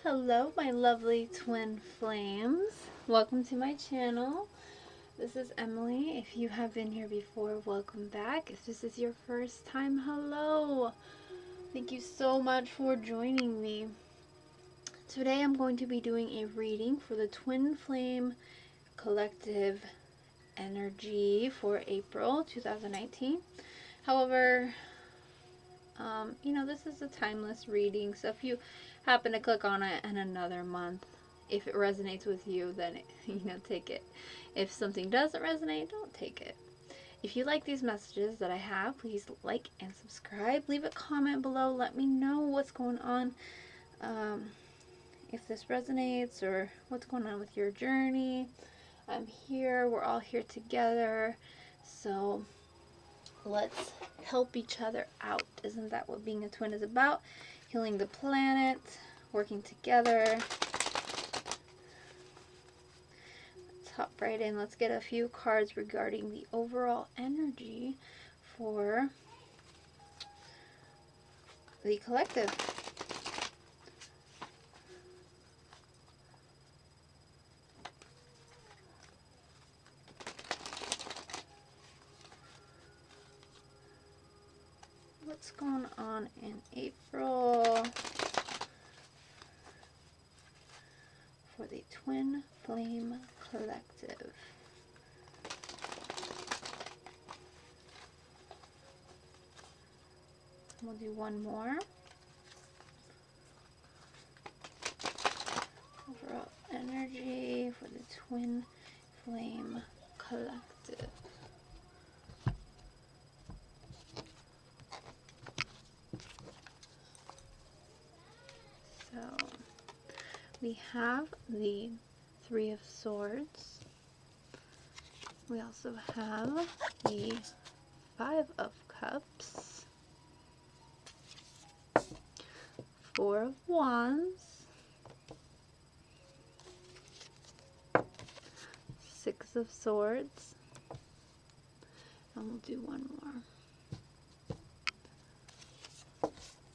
Hello, my lovely twin flames. Welcome to my channel. This is Emily. If you have been here before, welcome back. If this is your first time, hello. Thank you so much for joining me. Today I'm going to be doing a reading for the twin flame collective energy for April 2019. However, this is a timeless reading, so if you happen to click on it in another month, if it resonates with you, then take it. If something doesn't resonate, don't take it. If you like these messages that I have, please like and subscribe. Leave a comment below. Let me know what's going on, if this resonates or what's going on with your journey. I'm here. We're all here together. So let's help each other out. Isn't that what being a twin is about? Healing the planet, working together. Let's hop right in. Let's get a few cards regarding the overall energy for the collective. What's going on in April for the Twin Flame Collective? We'll do one more. Overall energy for the Twin Flame Collective. So we have the Three of Swords. We also have the Five of Cups, Four of Wands, Six of Swords, and we'll do one more.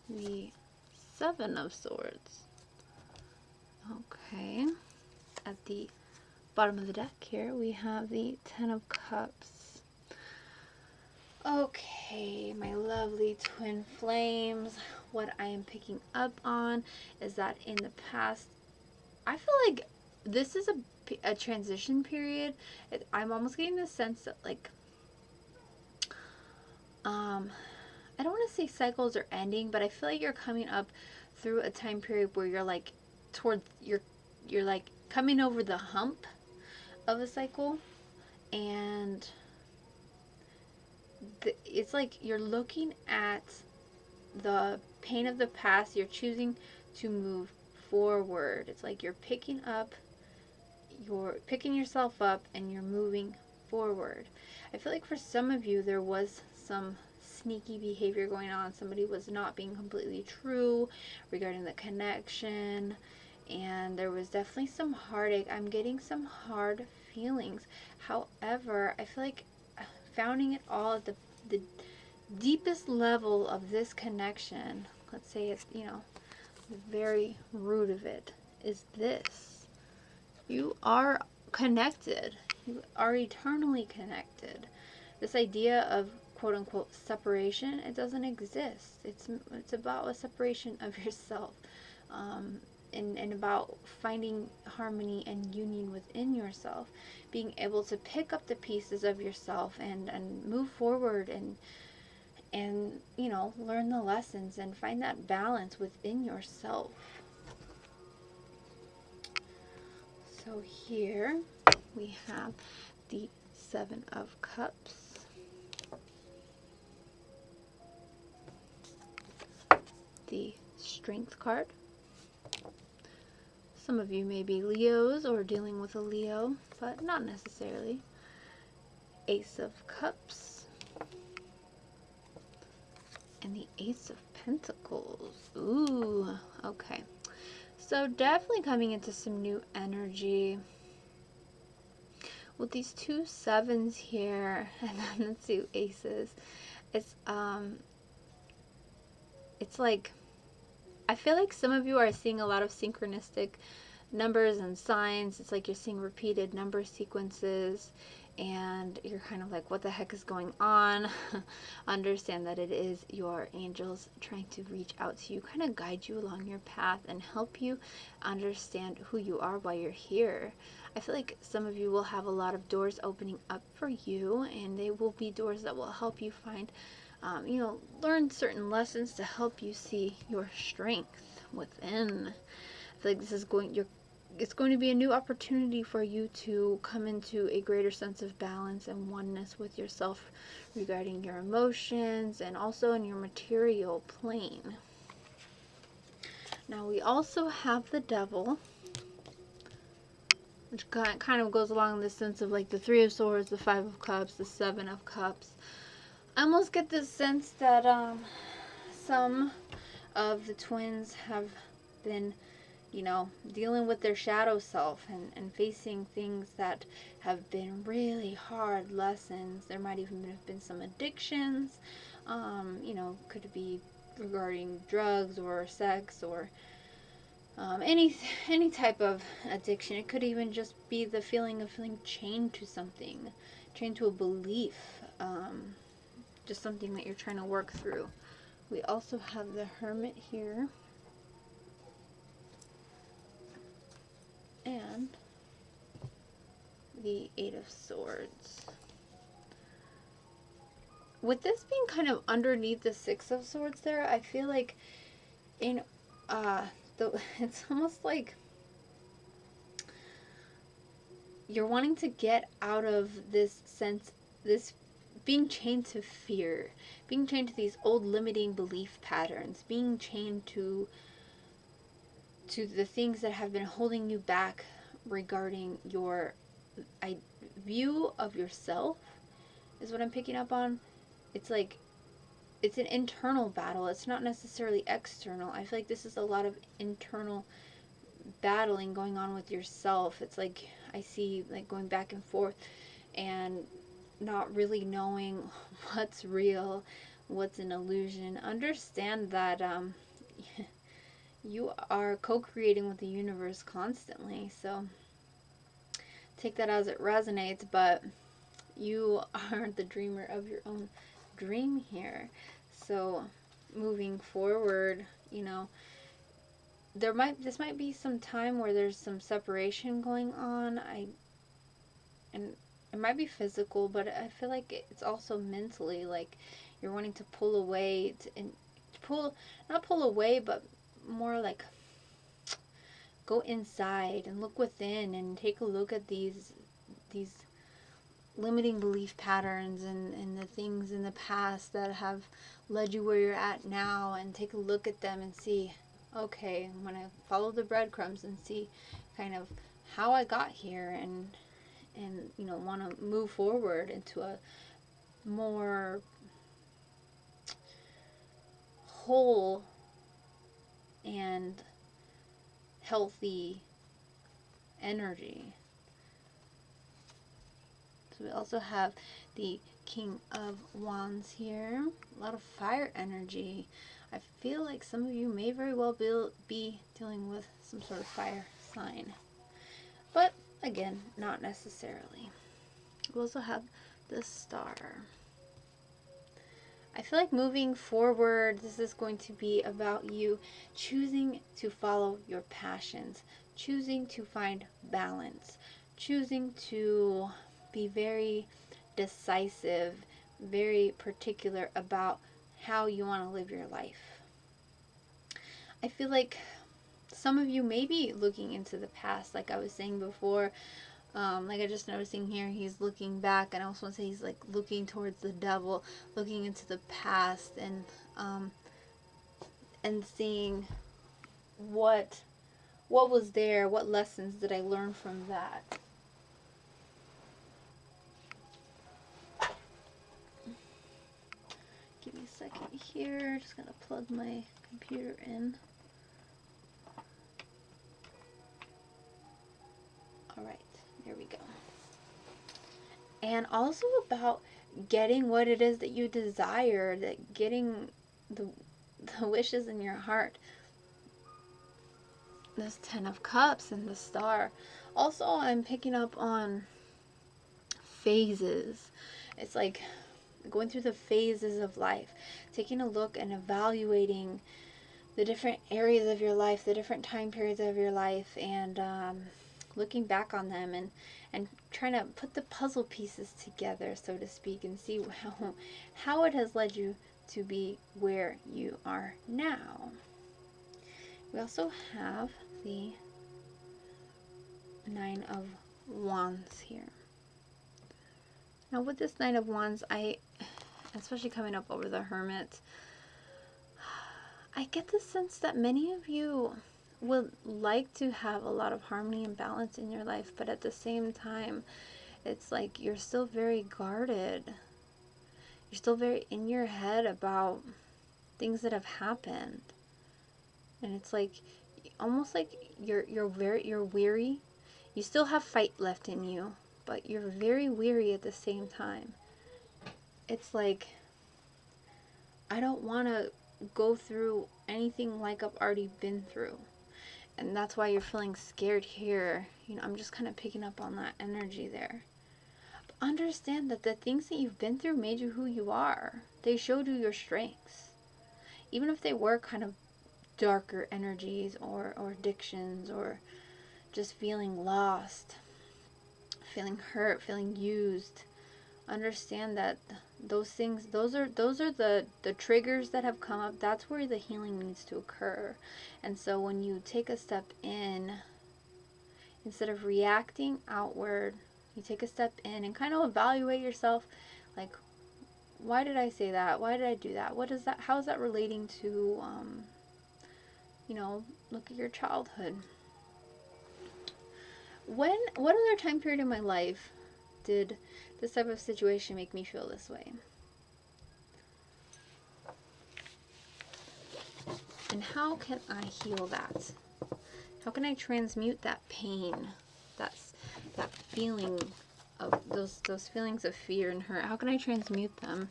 The Seven of Swords. Okay. At the bottom of the deck here, we have the Ten of Cups. Okay, my lovely twin flames. What I am picking up on is that in the past, I feel like this is a transition period. I'm almost getting the sense that, like, I don't want to say cycles are ending, but I feel like you're coming up through a time period where you're like you're like coming over the hump of a cycle, and it's like you're looking at the pain of the past. You're choosing to move forward. It's like you're picking yourself up and you're moving forward. I feel like for some of you there was some sneaky behavior going on. Somebody was not being completely true regarding the connection, and there was definitely some heartache. I'm getting some hard feelings. However, I feel like founding it all at the deepest level of this connection, let's say it's, the very root of it, is this. You are connected. You are eternally connected. This idea of quote-unquote separation, it doesn't exist. It's about a separation of yourself, and about finding harmony and union within yourself, being able to pick up the pieces of yourself and move forward and learn the lessons and find that balance within yourself. So here we have the Seven of Cups, the Strength card. Some of you may be Leos or dealing with a Leo, but not necessarily. Ace of Cups and the Ace of Pentacles. Ooh, okay. So definitely coming into some new energy with these two sevens here and then the two aces. It's like I feel like some of you are seeing a lot of synchronistic numbers and signs. It's like you're seeing repeated number sequences and you're kind of like, what the heck is going on? Understand that it is your angels trying to reach out to you, kind of guide you along your path and help you understand who you are while you're here. I feel like some of you will have a lot of doors opening up for you, and they will be doors that will help you find, learn certain lessons to help you see your strength within. I feel like this is it's going to be a new opportunity for you to come into a greater sense of balance and oneness with yourself regarding your emotions and also in your material plane. Now we also have the Devil, which kind of goes along the sense of like the Three of Swords, the Five of Cups, the Seven of Cups. I almost get this sense that some of the twins have been dealing with their shadow self and facing things that have been really hard lessons. There might even have been some addictions, could be regarding drugs or sex or any type of addiction. It could even just be the feeling of feeling chained to something, chained to a belief, just something that you're trying to work through. We also have the Hermit here. And the Eight of Swords. With this being kind of underneath the Six of Swords there, I feel like it's almost like you're wanting to get out of this sense, this being chained to fear, being chained to these old limiting belief patterns, being chained to the things that have been holding you back regarding your view of yourself, is what I'm picking up on. It's like it's an internal battle. It's not necessarily external. I feel like this is a lot of internal battling going on with yourself. It's like I see like going back and forth and not really knowing what's real, what's an illusion. Understand that you are co-creating with the universe constantly, so take that as it resonates, but you are the dreamer of your own dream here. So moving forward, this might be some time where there's some separation going on. And it might be physical, but I feel like it's also mentally, like you're wanting to pull away not pull away, but more like go inside and look within and take a look at these limiting belief patterns and the things in the past that have led you where you're at now, and take a look at them and see, okay, I'm going to follow the breadcrumbs and see kind of how I got here, and want to move forward into a more whole and healthy energy. So we also have the King of Wands here. A lot of fire energy. I feel like some of you may very well be dealing with some sort of fire sign. But again, not necessarily. We also have the Star. I feel like moving forward, this is going to be about you choosing to follow your passions, choosing to find balance, choosing to be very decisive, very particular about how you want to live your life. I feel like some of you may be looking into the past, like I was saying before. Like I just noticing here, he's looking back, and I also want to say he's like looking towards the Devil, looking into the past, and seeing what was there, what lessons did I learn from that. Give me a second here, just gonna plug my computer in. Alright, there we go. And also about getting what it is that you desire, that getting the wishes in your heart. this 10 of Cups and the Star. Also, I'm picking up on phases. It's like going through the phases of life, taking a look and evaluating the different areas of your life, the different time periods of your life, and looking back on them and trying to put the puzzle pieces together, so to speak, and see how it has led you to be where you are now. We also have the 9 of Wands here. Now with this 9 of Wands, especially coming up over the Hermit, I get the sense that many of you would like to have a lot of harmony and balance in your life, but at the same time, it's like you're still very guarded. You're still very in your head about things that have happened. And it's like almost like you're weary. You still have fight left in you, but you're very weary at the same time. It's like, I don't want to go through anything like I've already been through. And that's why you're feeling scared here. You know, I'm just kind of picking up on that energy there. But understand that the things that you've been through made you who you are. They showed you your strengths. Even if they were kind of darker energies or addictions or just feeling lost, feeling hurt, feeling used. Understand that those things, those are the triggers that have come up. That's where the healing needs to occur. And so when you take a step in, instead of reacting outward, you take a step in and kind of evaluate yourself, like, why did I say that? Why did I do that? What is that? How is that relating to you know, look at your childhood. What other time period in my life did this type of situation make me feel this way? And how can I heal that? How can I transmute that pain, that feeling of those feelings of fear and hurt? How can I transmute them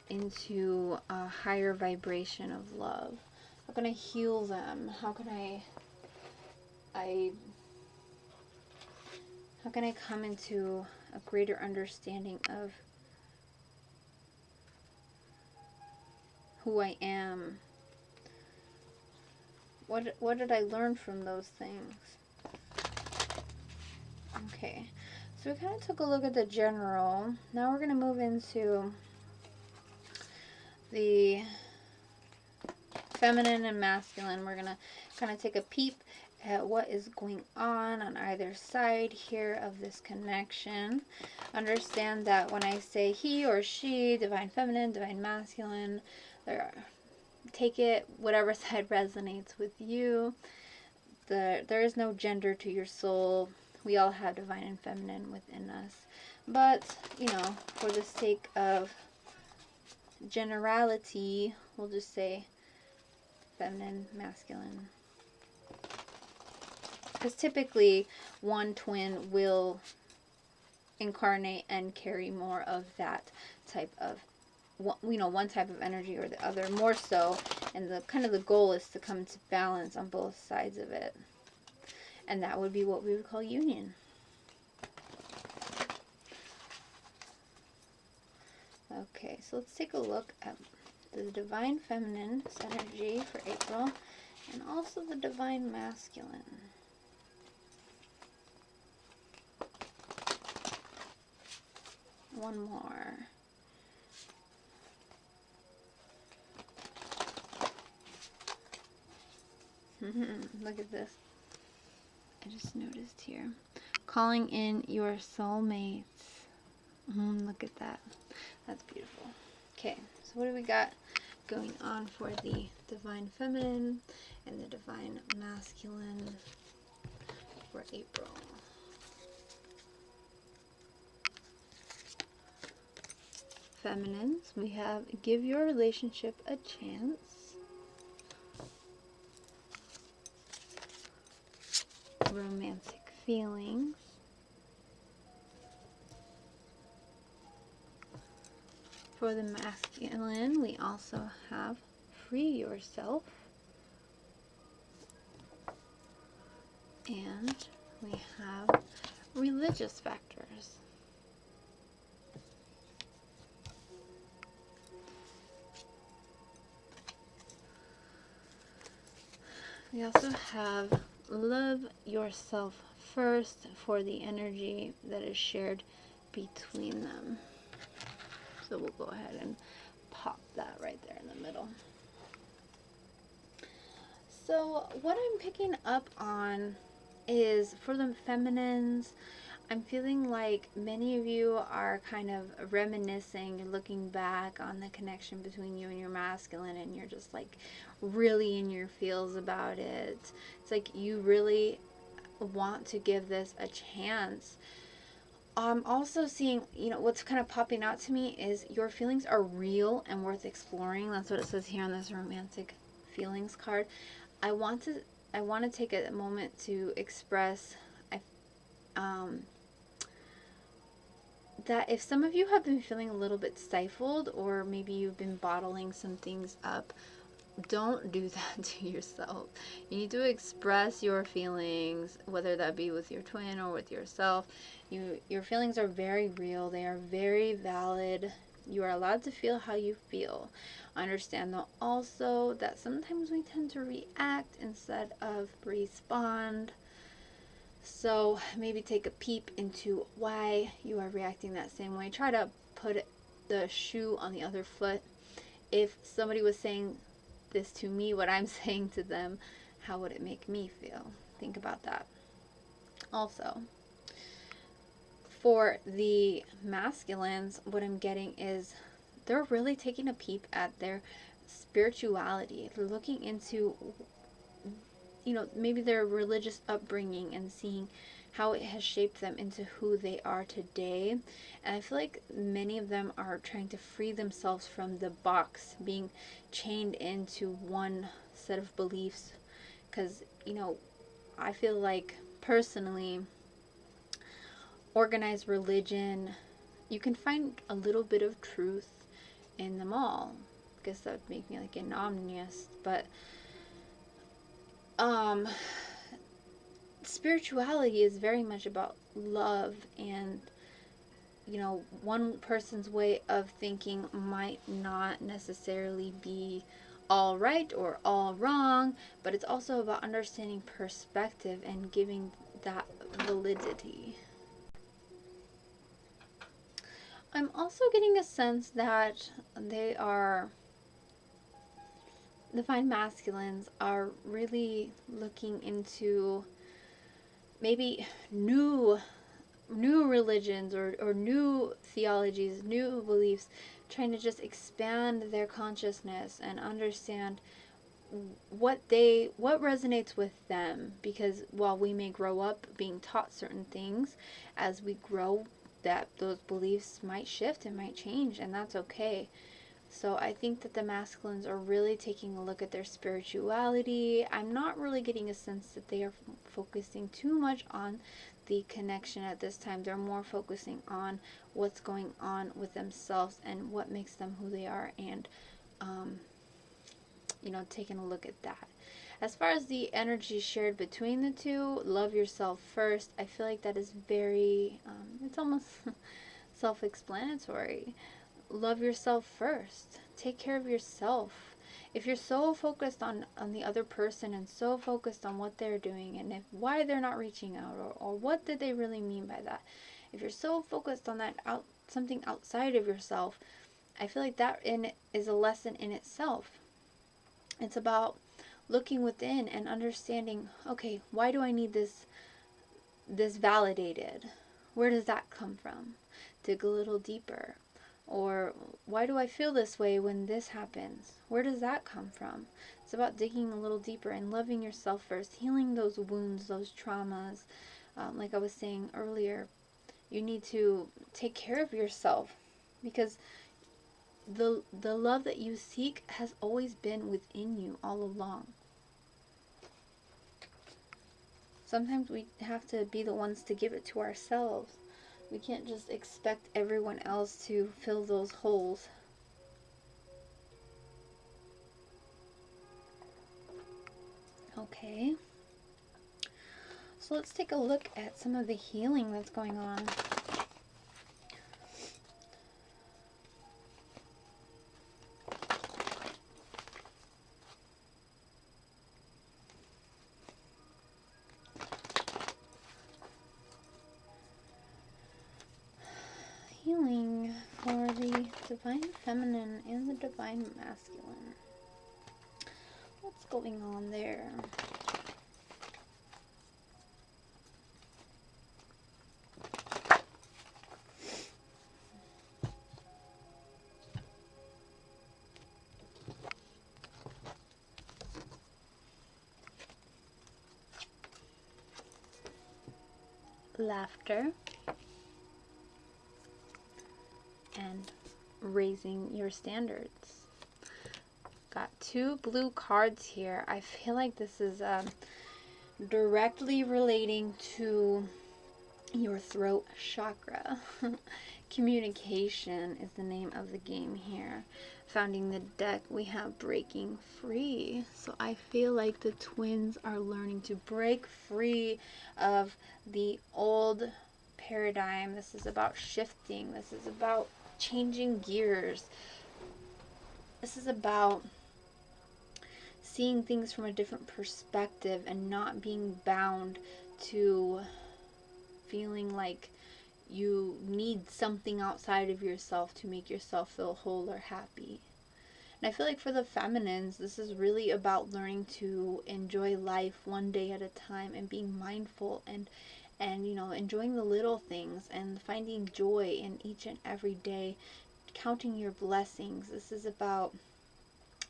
into a higher vibration of love? How can I heal them? How can I come into a greater understanding of who I am? What did I learn from those things? Okay, so we kind of took a look at the general. Now we're going to move into the feminine and masculine. We're going to kind of take a peep at what is going on either side here of this connection. Understand that when I say he or she, divine feminine, divine masculine, take it whatever side resonates with you. There is no gender to your soul. We all have divine and feminine within us. But, you know, for the sake of generality, we'll just say feminine, masculine. Because typically one twin will incarnate and carry more of that type of, you know, one type of energy or the other, more so. And the goal is to come to balance on both sides of it. And that would be what we would call union. Okay, so let's take a look at the divine feminine energy for April and also the divine masculine. One more. Look at this. I just noticed here. Calling in your soulmates. Look at that. That's beautiful. Okay, so what do we got going on for the divine feminine and the divine masculine for April? Feminines, we have give your relationship a chance. Romantic feelings. For the masculine, we also have free yourself. And we have religious factors. We also have love yourself first for the energy that is shared between them. So we'll go ahead and pop that right there in the middle. So what I'm picking up on is for the feminines, I'm feeling like many of you are kind of reminiscing, you're looking back on the connection between you and your masculine, and you're just like really in your feels about it. It's like you really want to give this a chance. I'm also seeing, what's kind of popping out to me is your feelings are real and worth exploring. That's what it says here on this romantic feelings card. I want to take a moment to express that if some of you have been feeling a little bit stifled, or maybe you've been bottling some things up, don't do that to yourself. You need to express your feelings, whether that be with your twin or with yourself. Your feelings are very real. They are very valid. You are allowed to feel how you feel. Understand though also that sometimes we tend to react instead of respond. So maybe take a peep into why you are reacting that same way. Try to put the shoe on the other foot. If somebody was saying this to me, what I'm saying to them, how would it make me feel? Think about that. Also, for the masculines, what I'm getting is they're really taking a peep at their spirituality. They're looking into, maybe their religious upbringing and seeing how it has shaped them into who they are today. And I feel like many of them are trying to free themselves from the box, being chained into one set of beliefs. Because, I feel like personally, organized religion, you can find a little bit of truth in them all. I guess that would make me like an omnist, but spirituality is very much about love, and one person's way of thinking might not necessarily be all right or all wrong, but it's also about understanding perspective and giving that validity. I'm also getting a sense that the fine masculines are really looking into maybe new religions or new theologies, new beliefs, trying to just expand their consciousness and understand what resonates with them. Because while we may grow up being taught certain things, as we grow, that those beliefs might shift and might change, and that's okay. So I think that the masculines are really taking a look at their spirituality. I'm not really getting a sense that they are focusing too much on the connection at this time. They're more focusing on what's going on with themselves and what makes them who they are, and taking a look at that. As far as the energy shared between the two, love yourself first. I feel like that is very, it's almost self-explanatory. Love yourself first. Take care of yourself. If you're so focused on the other person and so focused on what they're doing and why they're not reaching out, or what did they really mean by that, if you're so focused on that something outside of yourself, I feel like that is a lesson in itself. It's about looking within and understanding, okay, why do I need this validated? Where does that come from? Dig a little deeper. Or why do I feel this way when this happens? Where does that come from? It's about digging a little deeper and loving yourself first, healing those wounds, those traumas. Like I was saying earlier, you need to take care of yourself, because the love that you seek has always been within you all along. Sometimes we have to be the ones to give it to ourselves. We can't just expect everyone else to fill those holes. Okay. So let's take a look at some of the healing that's going on. Healing for the Divine Feminine and the Divine Masculine. What's going on there? Laughter and raising your standards. Got 2 blue cards here. I feel like this is directly relating to your throat chakra. Communication is the name of the game here. Founding the deck, we have breaking free. So I feel like the twins are learning to break free of the old paradigm. This is about shifting. This is about changing gears. This is about seeing things from a different perspective and not being bound to feeling like you need something outside of yourself to make yourself feel whole or happy. And I feel like for the feminines, this is really about learning to enjoy life one day at a time and being mindful and you know, enjoying the little things and finding joy in each and every day, counting your blessings. This is about,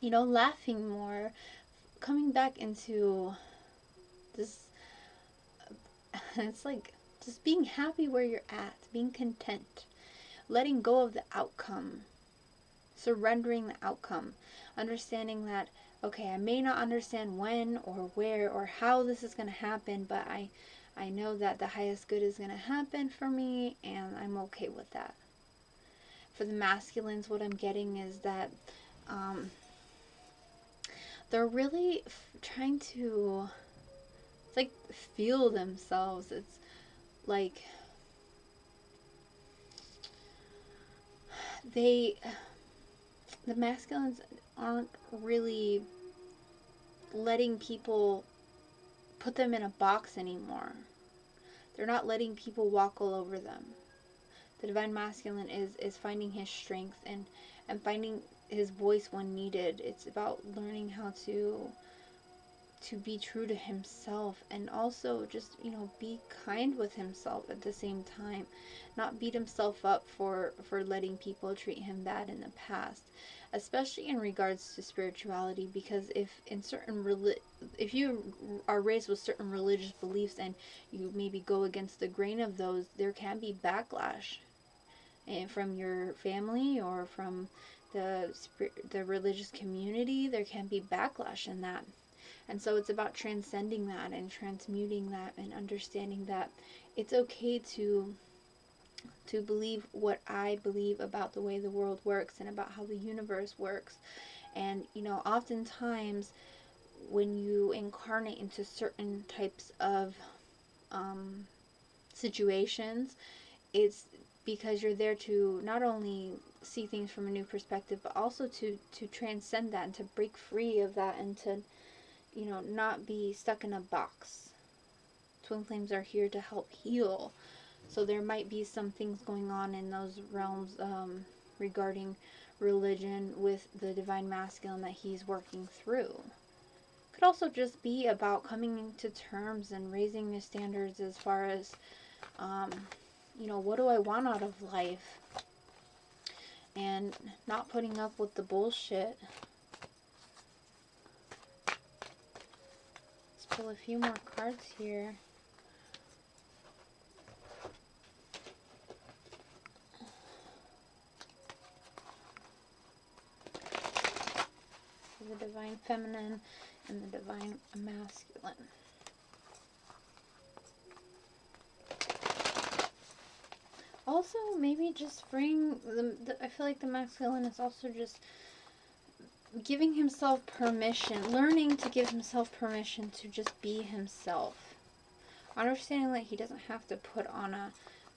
you know, laughing more, coming back into this, it's like just being happy where you're at, being content, letting go of the outcome, surrendering the outcome, understanding that, okay, I may not understand when or where or how this is going to happen, but I know that the highest good is going to happen for me, and I'm okay with that. For the masculines, what I'm getting is that they're really trying to, it's like, feel themselves. It's like the masculines aren't really letting people put them in a box anymore. They're not letting people walk all over them. The Divine Masculine is finding his strength and finding his voice when needed. It's about learning how to be true to himself, and also just, you know, be kind with himself at the same time, not beat himself up for letting people treat him bad in the past, especially in regards to spirituality, because if you are raised with certain religious beliefs and you maybe go against the grain of those, there can be backlash from your family or from the religious community. There can be backlash in that. And so it's about transcending that and transmuting that and understanding that it's okay to believe what I believe about the way the world works and about how the universe works. And, you know, oftentimes when you incarnate into certain types of situations, it's because you're there to not only see things from a new perspective, but also to transcend that and to break free of that and to, you know, not be stuck in a box. Twin flames are here to help heal. So there might be some things going on in those realms regarding religion with the Divine Masculine that he's working through. Could also just be about coming to terms and raising the standards as far as, you know, what do I want out of life? And not putting up with the bullshit. Pull a few more cards here. The Divine Feminine and the Divine Masculine. Also, maybe just bring I feel like the masculine is also just giving himself permission, learning to give himself permission to just be himself. Understanding that he doesn't have to put on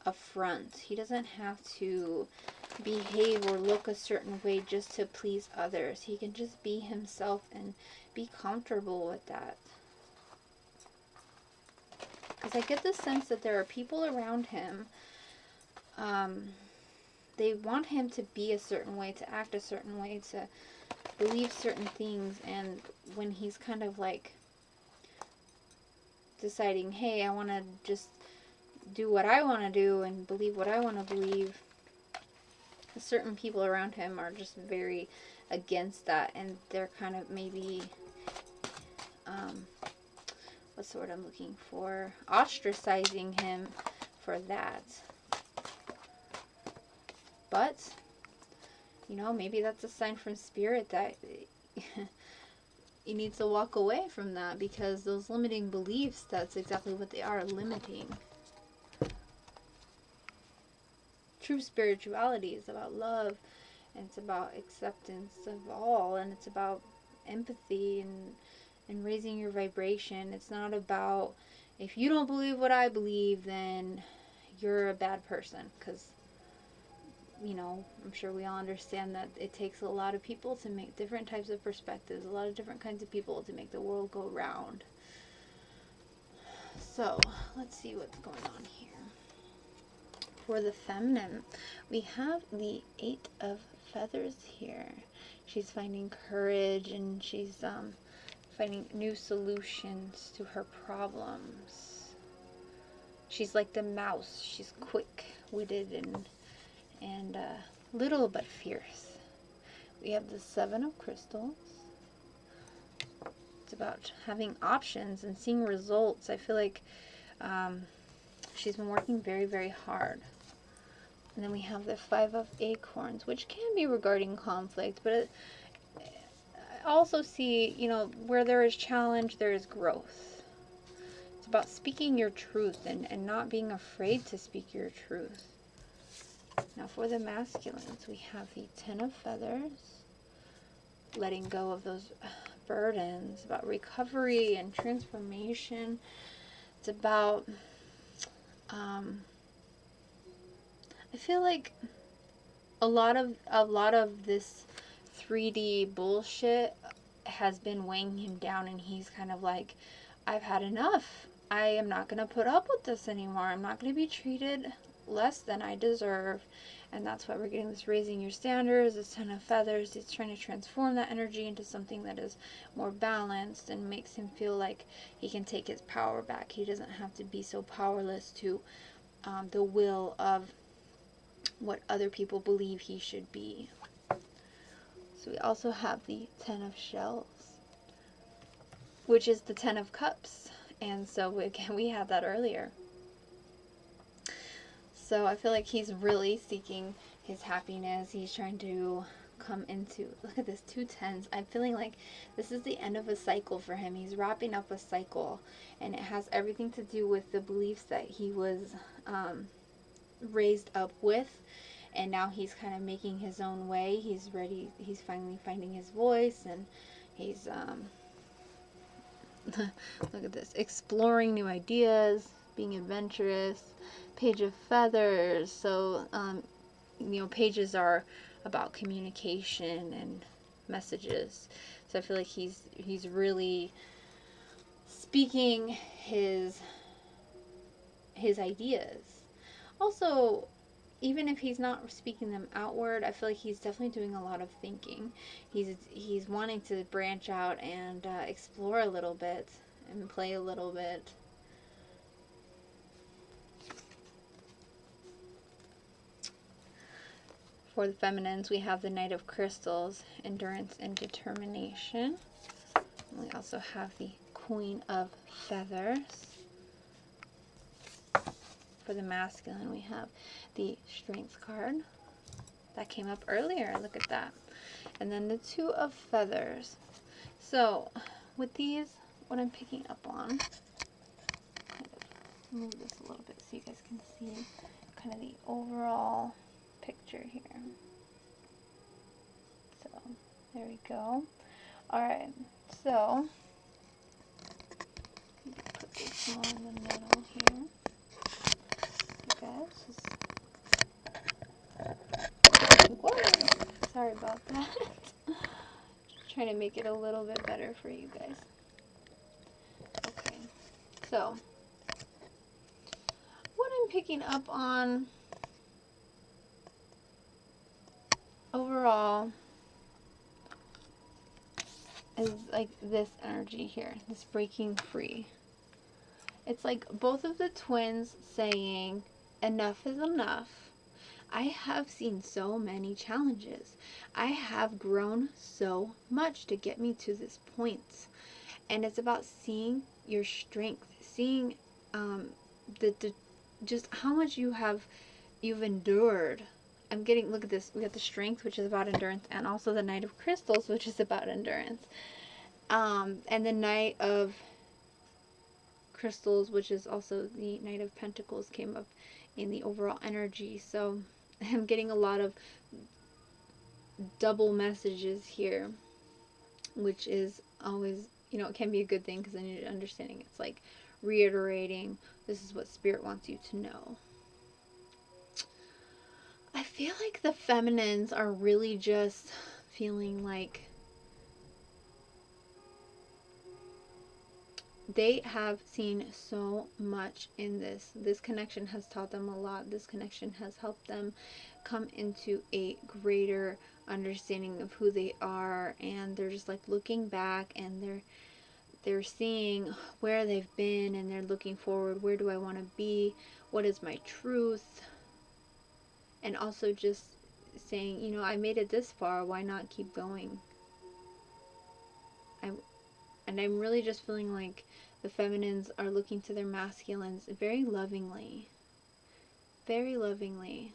a front. He doesn't have to behave or look a certain way just to please others. He can just be himself and be comfortable with that. Because I get the sense that there are people around him, they want him to be a certain way, to act a certain way, to believe certain things, and when he's kind of like deciding, hey, I want to just do what I want to do and believe what I want to believe, certain people around him are just very against that, and they're kind of maybe, what's the word I'm looking for? Ostracizing him for that. But, you know, maybe that's a sign from Spirit that he needs to walk away from that, because those limiting beliefs, that's exactly what they are, limiting. True spirituality is about love, and it's about acceptance of all, and it's about empathy and raising your vibration. It's not about, if you don't believe what I believe, then you're a bad person, because, you know, I'm sure we all understand that it takes a lot of people to make different types of perspectives, a lot of different kinds of people to make the world go round. So, let's see what's going on here. For the feminine, we have the 8 of Feathers here. She's finding courage, and she's finding new solutions to her problems. She's like the mouse. She's quick-witted and little but fierce. We have the 7 of Crystals. It's about having options and seeing results. I feel like she's been working very, very hard. And then we have the 5 of Acorns, which can be regarding conflict, but I also see, you know, where there is challenge, there is growth. It's about speaking your truth and not being afraid to speak your truth. Now for the masculines, we have the 10 of Feathers, letting go of those burdens, about recovery and transformation. It's about, I feel like a lot of this 3D bullshit has been weighing him down, and he's kind of like, I've had enough. I am not going to put up with this anymore. I'm not going to be treated less than I deserve. And that's why we're getting this raising your standards, this 10 of Feathers. He's trying to transform that energy into something that is more balanced and makes him feel like he can take his power back. He doesn't have to be so powerless to the will of what other people believe he should be. So we also have the 10 of Shells, which is the 10 of Cups. And so again, we had that earlier. So I feel like he's really seeking his happiness. He's trying to come into, look at this, 2 10s. I'm feeling like this is the end of a cycle for him. He's wrapping up a cycle, and it has everything to do with the beliefs that he was raised up with, and now he's kind of making his own way. He's ready. He's finally finding his voice, and he's look at this, exploring new ideas, being adventurous. Page of Feathers. So you know, pages are about communication and messages. So I feel like he's really speaking his ideas. Also, even if he's not speaking them outward, I feel like he's definitely doing a lot of thinking. He's wanting to branch out and explore a little bit and play a little bit. For the feminines, we have the Knight of Crystals, endurance and determination. We also have the Queen of Feathers. For the masculine, we have the Strength card. That came up earlier. Look at that. And then the 2 of Feathers. So, with these, what I'm picking up on, kind of move this a little bit so you guys can see kind of the overall picture here. So, there we go. Alright, so, put this along the middle here. Okay, guys, whoa, sorry about that. Trying to make it a little bit better for you guys. Okay, so what I'm picking up on overall is like this energy here, this breaking free. It's like both of the twins saying, enough is enough. I have seen so many challenges. I have grown so much to get me to this point. And it's about seeing your strength, seeing just how much you've endured. I'm getting, look at this, we got the strength, which is about endurance, and also the Knight of Crystals, which is about endurance. And the Knight of Crystals, which is also the Knight of Pentacles, came up in the overall energy. So I'm getting a lot of double messages here, which is always, you know, it can be a good thing because then you're understanding. It's like reiterating, this is what Spirit wants you to know. I feel like the feminines are really just feeling like they have seen so much in this. This connection has taught them a lot. This connection has helped them come into a greater understanding of who they are, and they're just like looking back, and they're seeing where they've been, and they're looking forward. Where do I want to be? What is my truth? And also just saying, you know, I made it this far, why not keep going? I'm really just feeling like the feminines are looking to their masculines very lovingly. Very lovingly.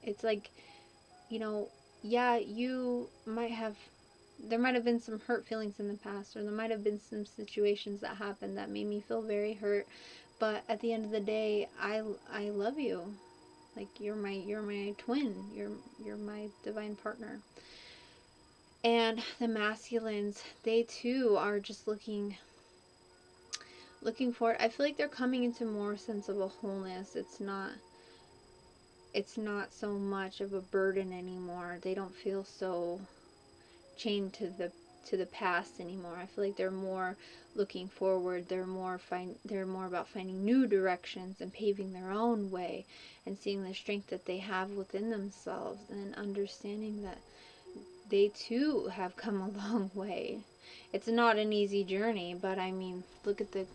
It's like, you know, yeah, there might have been some hurt feelings in the past, or there might have been some situations that happened that made me feel very hurt, but at the end of the day, I love you. Like, you're my twin. You're my divine partner. And the masculines, they too are just looking forward. I feel like they're coming into more sense of a wholeness. It's not so much of a burden anymore. They don't feel so chained to the past anymore. I feel like they're more looking forward. They're more about finding new directions and paving their own way, and seeing the strength that they have within themselves, and understanding that they too have come a long way. It's not an easy journey, but I mean, look at the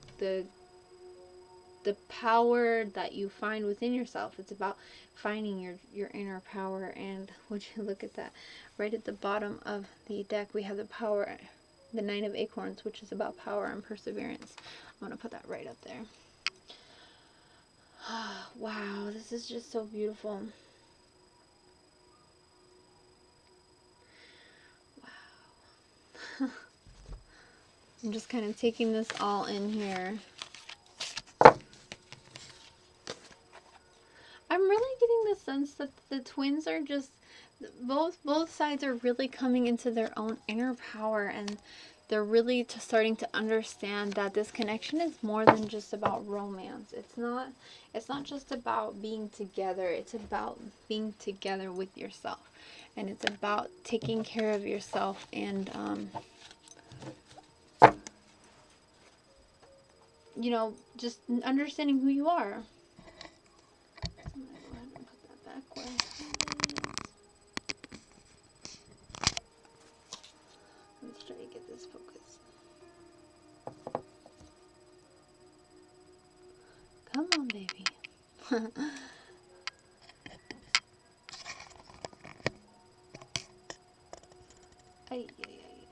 power that you find within yourself. It's about finding your inner power. And would you look at that? Right at the bottom of the deck, we have the power, the Nine of Acorns, which is about power and perseverance. I'm going to put that right up there. Wow, this is just so beautiful. Wow. I'm just kind of taking this all in here. I'm really getting the sense that the twins are just, both sides are really coming into their own inner power, and they're really starting to understand that this connection is more than just about romance. It's not just about being together. It's about being together with yourself, and it's about taking care of yourself, and you know, just understanding who you are. I'm gonna go ahead and put that back where it is. Let's try to get this focused. Come on, baby.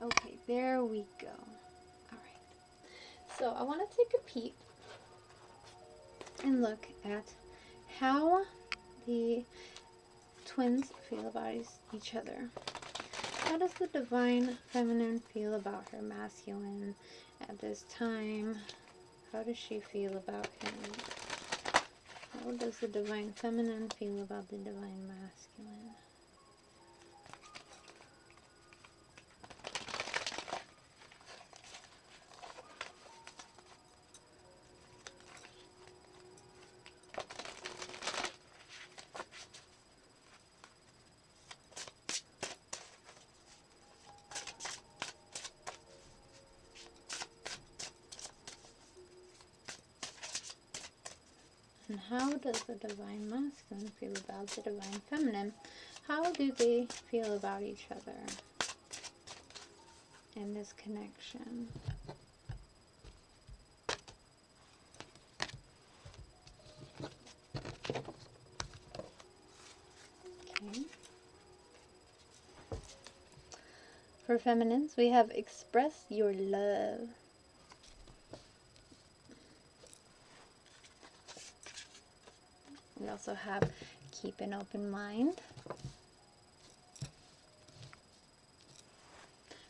Okay, there we go. Alright. So I want to take a peek and look at how the twins feel about each other. How does the divine feminine feel about her masculine at this time? How does she feel about him? How does the divine feminine feel about the divine masculine? And how does the divine masculine feel about the divine feminine? How do they feel about each other and this connection? Okay. For feminines, we have express your love. We also have keep an open mind.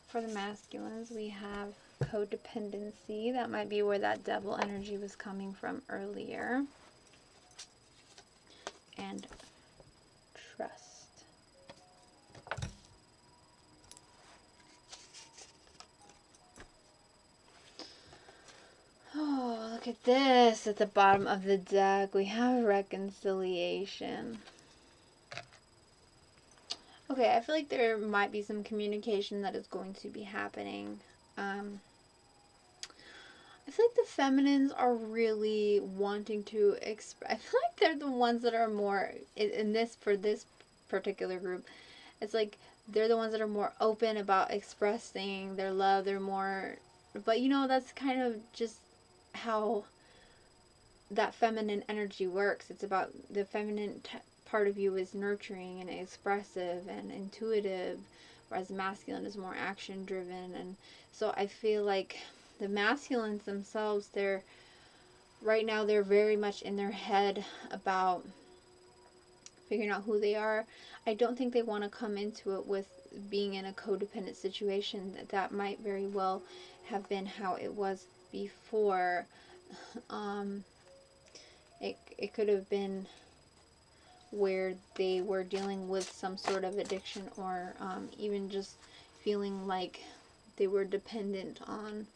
For the masculines, we have codependency. That might be where that devil energy was coming from earlier. And trust. Oh, look at this. At the bottom of the deck, we have reconciliation. Okay, I feel like there might be some communication that is going to be happening. I feel like the feminines are really wanting to express. I feel like they're the ones that are more, in this, for this particular group, it's like they're the ones that are more open about expressing their love. They're more, but you know, that's kind of just how that feminine energy works. It's about the feminine part of you is nurturing and expressive and intuitive, whereas the masculine is more action driven. And so I feel like the masculines themselves, they're right now, they're very much in their head about figuring out who they are. I don't think they want to come into it with being in a codependent situation. That might very well have been how it was before. It could have been where they were dealing with some sort of addiction, or even just feeling like they were dependent on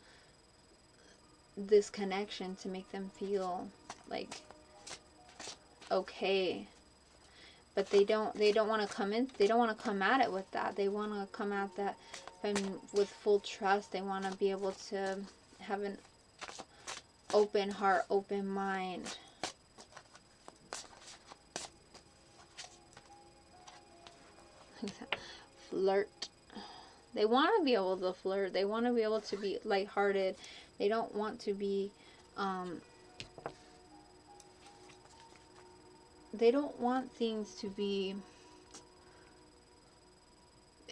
this connection to make them feel like okay. But they don't want to come in, they don't want to come at it with that. They want to come at that with full trust. They want to be able to have an open heart, open mind. Flirt. They want to be able to flirt. They want to be able to be lighthearted. They don't want to be they don't want things to be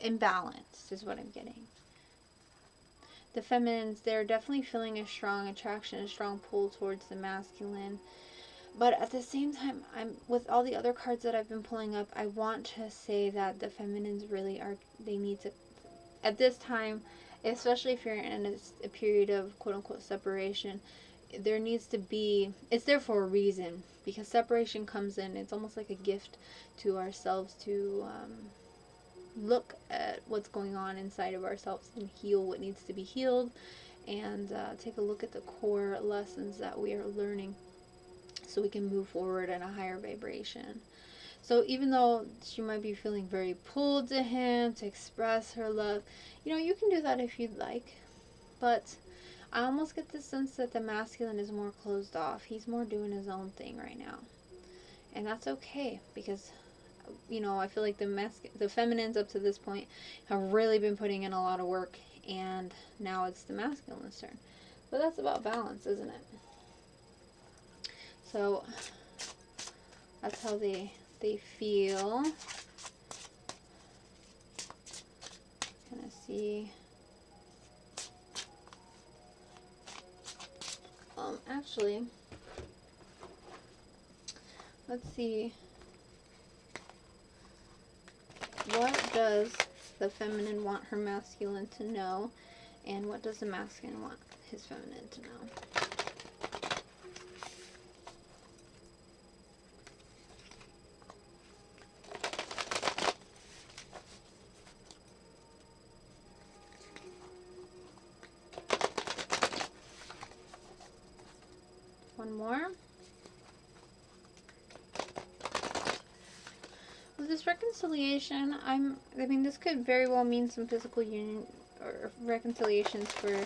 imbalanced, is what I'm getting. The feminines, they're definitely feeling a strong attraction, a strong pull towards the masculine. But at the same time, with all the other cards that I've been pulling up, I want to say that the feminines really are, they need to, at this time, especially if you're in a period of quote-unquote separation, there needs to be, it's there for a reason, because separation comes in, it's almost like a gift to ourselves to look at what's going on inside of ourselves and heal what needs to be healed, and take a look at the core lessons that we are learning so we can move forward in a higher vibration. So even though she might be feeling very pulled to him to express her love, you know, you can do that if you'd like, but I almost get the sense that the masculine is more closed off. He's more doing his own thing right now. And that's okay, because, you know, I feel like the feminines up to this point have really been putting in a lot of work, and now it's the masculine's turn. But that's about balance, isn't it? So that's how they feel. Kind of see. Actually, let's see. What does the feminine want her masculine to know, and what does the masculine want his feminine to know? One more. With this reconciliation, I mean, this could very well mean some physical union or reconciliations for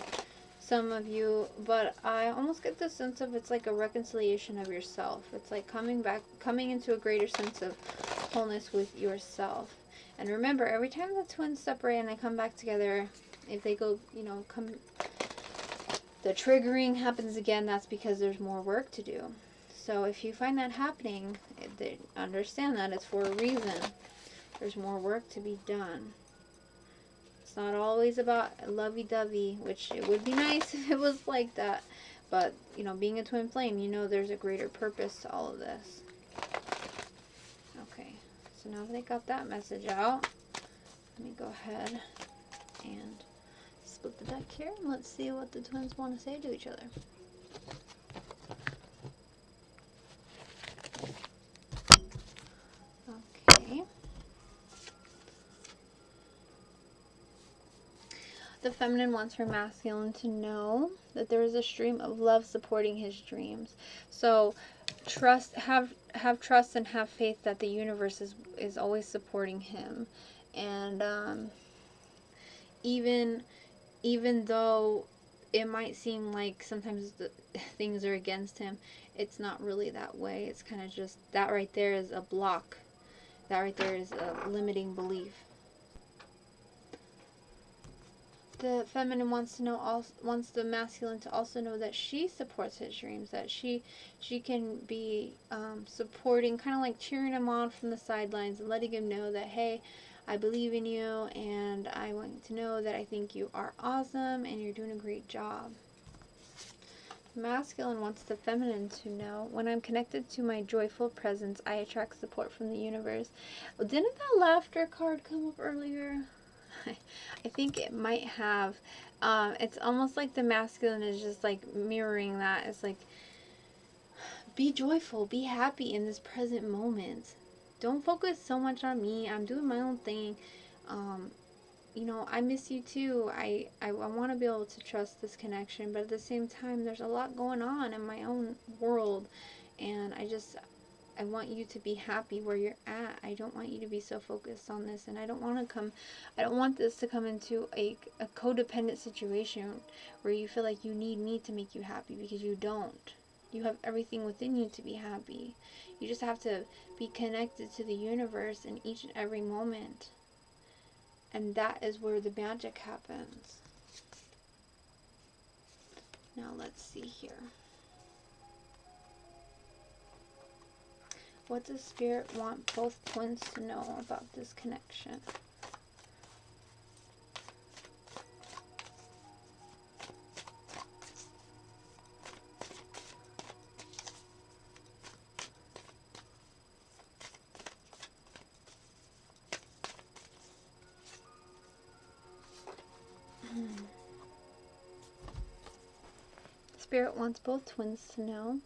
some of you, but I almost get the sense of it's like a reconciliation of yourself. It's like coming into a greater sense of wholeness with yourself. And remember, every time the twins separate and they come back together, if they go, the triggering happens again, that's because there's more work to do. So if you find that happening, understand that it's for a reason. There's more work to be done. It's not always about lovey-dovey, which it would be nice if it was like that. But, being a twin flame, there's a greater purpose to all of this. Okay, so now that they got that message out, let me go ahead and split the deck here, and let's see what the twins want to say to each other. Okay. The feminine wants her masculine to know that there is a stream of love supporting his dreams. So have trust and have faith that the universe is always supporting him. And even though it might seem like sometimes things are against him, it's not really that way. It's kind of just that right there is a block. That right there is a limiting belief. The feminine wants the masculine to also know that she supports his dreams, that she can be supporting, kind of like cheering him on from the sidelines and letting him know that, hey, I believe in you, and I want you to know that I think you are awesome and you're doing a great job. Masculine wants the feminine to know, when I'm connected to my joyful presence, I attract support from the universe. Didn't that laughter card come up earlier? I think it might have. It's almost like the masculine is just like mirroring that. It's like, be joyful, be happy in this present moment. Don't focus so much on me. I'm doing my own thing. I miss you too. I want to be able to trust this connection, but at the same time, there's a lot going on in my own world, and I want you to be happy where you're at. I don't want you to be so focused on this, and I don't want this to come into a codependent situation where you feel like you need me to make you happy, because you don't. You have everything within you to be happy. You just have to be connected to the universe in each and every moment. And that is where the magic happens. Now let's see here. What does Spirit want both twins to know about this connection? Spirit wants both twins to know,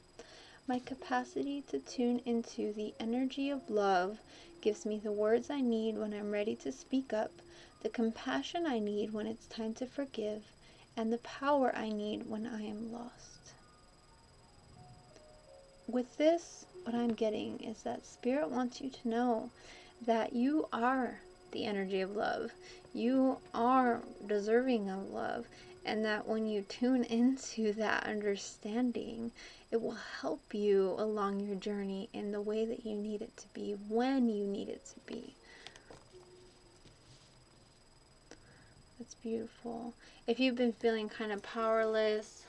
my capacity to tune into the energy of love gives me the words I need when I'm ready to speak up, the compassion I need when it's time to forgive, and the power I need when I am lost. With this, what I'm getting is that Spirit wants you to know that you are the energy of love. You are deserving of love. And that when you tune into that understanding, it will help you along your journey in the way that you need it to be, when you need it to be. That's beautiful. If you've been feeling kind of powerless,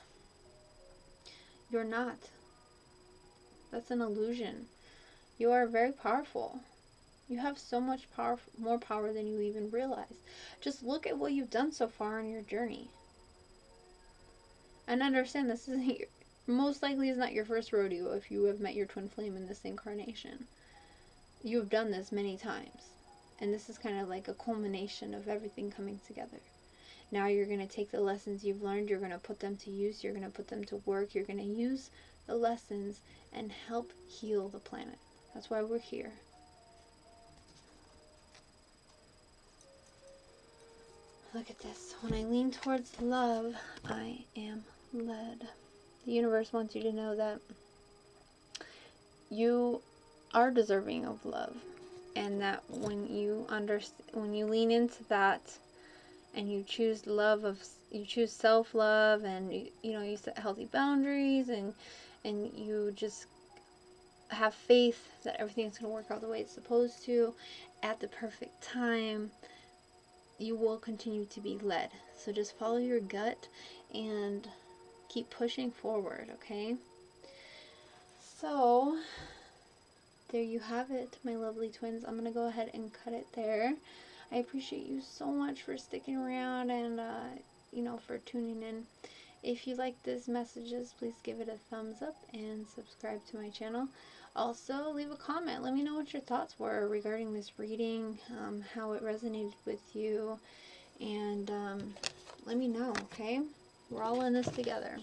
you're not. That's an illusion. You are very powerful. You have so much power, more power than you even realize. Just look at what you've done so far on your journey. And understand this isn't most likely is not your first rodeo if you have met your twin flame in this incarnation. You have done this many times. And this is kind of like a culmination of everything coming together. Now you're going to take the lessons you've learned, you're going to put them to use, you're going to put them to work, you're going to use the lessons and help heal the planet. That's why we're here. Look at this. When I lean towards love, I am led. The universe wants you to know that you are deserving of love, and that when you lean into that and you choose love you choose self-love, and you know, you set healthy boundaries, and you just have faith that everything's going to work out the way it's supposed to at the perfect time, you will continue to be led. So just follow your gut and keep pushing forward, okay? So there you have it, my lovely twins. I'm going to go ahead and cut it there. I appreciate you so much for sticking around and, you know, for tuning in. If you like these messages, please give it a thumbs up and subscribe to my channel. Also, leave a comment. Let me know what your thoughts were regarding this reading, how it resonated with you, and let me know, okay? We're all in this together.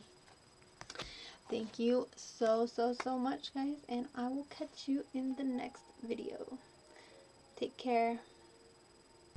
Thank you so much, guys, and I will catch you in the next video. Take care.